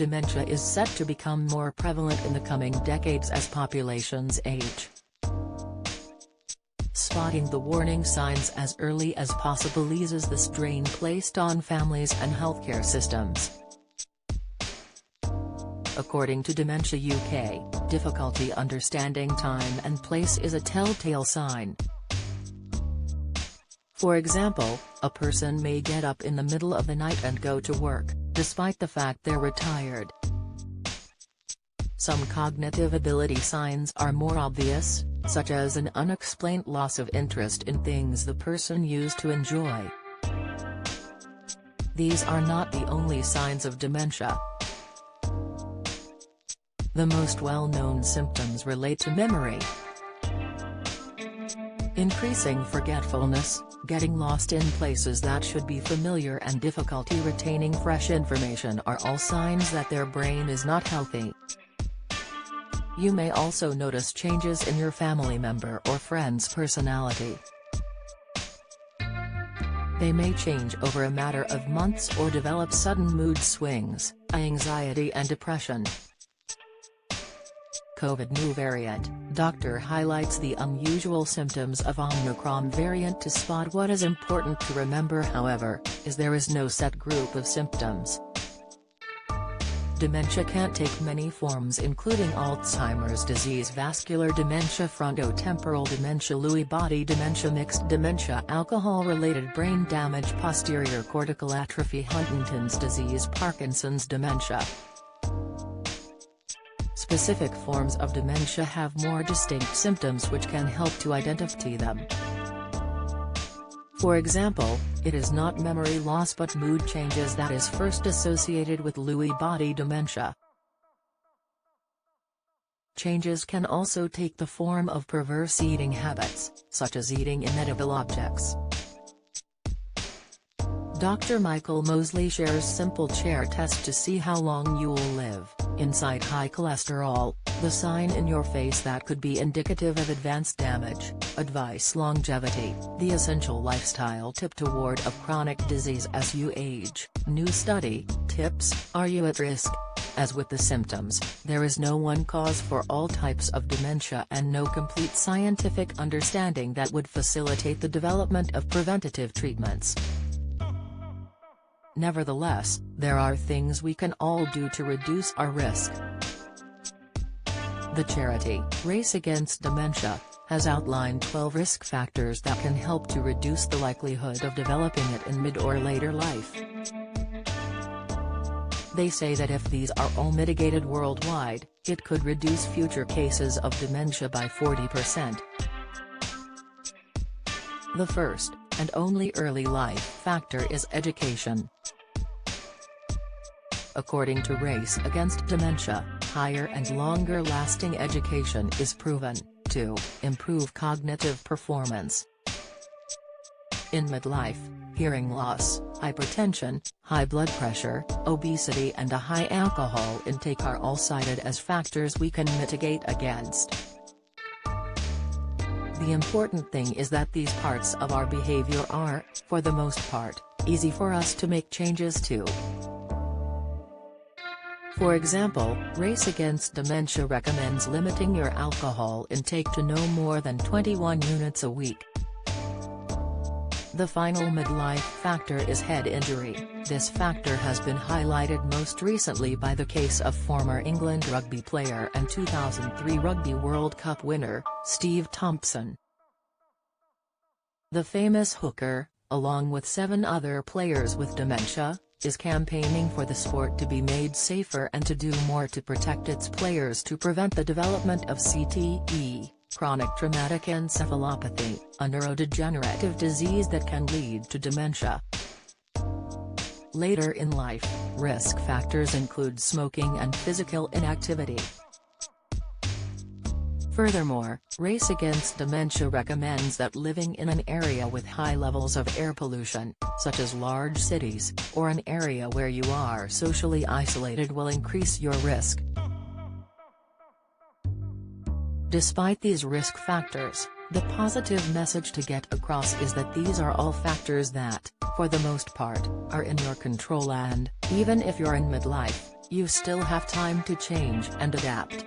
dementia is set to become more prevalent in the coming decades as populations age. Spotting the warning signs as early as possible eases the strain placed on families and healthcare systems. According to Dementia UK, difficulty understanding time and place is a telltale sign. For example, a person may get up in the middle of the night and go to work, despite the fact they're retired. Some cognitive ability signs are more obvious, such as an unexplained loss of interest in things the person used to enjoy. These are not the only signs of dementia. The most well-known symptoms relate to memory. Increasing forgetfulness, getting lost in places that should be familiar, and difficulty retaining fresh information are all signs that their brain is not healthy. You may also notice changes in your family member or friend's personality. They may change over a matter of months or develop sudden mood swings, anxiety and depression. COVID new variant, doctor highlights the unusual symptoms of Omicron variant. To spot what is important to remember, however, is there is no set group of symptoms. Dementia can take many forms, including Alzheimer's disease, vascular dementia, frontotemporal dementia, Lewy body dementia, mixed dementia, alcohol-related brain damage, posterior cortical atrophy, Huntington's disease, Parkinson's dementia. Specific forms of dementia have more distinct symptoms which can help to identify them. For example, it is not memory loss but mood changes that is first associated with Lewy body dementia. Changes can also take the form of perverse eating habits, such as eating inedible objects. Dr. Michael Mosley shares simple chair test to see how long you will live. Inside high cholesterol, the sign in your face that could be indicative of advanced damage. Advice: longevity, the essential lifestyle tip to ward of chronic disease as you age. New study, tips: are you at risk? As with the symptoms, there is no one cause for all types of dementia and no complete scientific understanding that would facilitate the development of preventative treatments. Nevertheless, there are things we can all do to reduce our risk. The charity, Race Against Dementia, has outlined 12 risk factors that can help to reduce the likelihood of developing it in mid or later life. They say that if these are all mitigated worldwide, it could reduce future cases of dementia by 40%. The first, and only early life factor, is education. According to Race Against Dementia, higher and longer-lasting education is proven to improve cognitive performance. In midlife, hearing loss, hypertension, high blood pressure, obesity and a high alcohol intake are all cited as factors we can mitigate against. The important thing is that these parts of our behavior are, for the most part, easy for us to make changes to. For example, Race Against Dementia recommends limiting your alcohol intake to no more than 21 units a week. The final midlife factor is head injury. This factor has been highlighted most recently by the case of former England rugby player and 2003 Rugby World Cup winner, Steve Thompson. The famous hooker, along with 7 other players with dementia, is campaigning for the sport to be made safer and to do more to protect its players to prevent the development of CTE, chronic traumatic encephalopathy, a neurodegenerative disease that can lead to dementia. Later in life, risk factors include smoking and physical inactivity. Furthermore, Race Against Dementia recommends that living in an area with high levels of air pollution, such as large cities, or an area where you are socially isolated will increase your risk. Despite these risk factors, the positive message to get across is that these are all factors that, for the most part, are in your control and, even if you're in midlife, You still have time to change and adapt.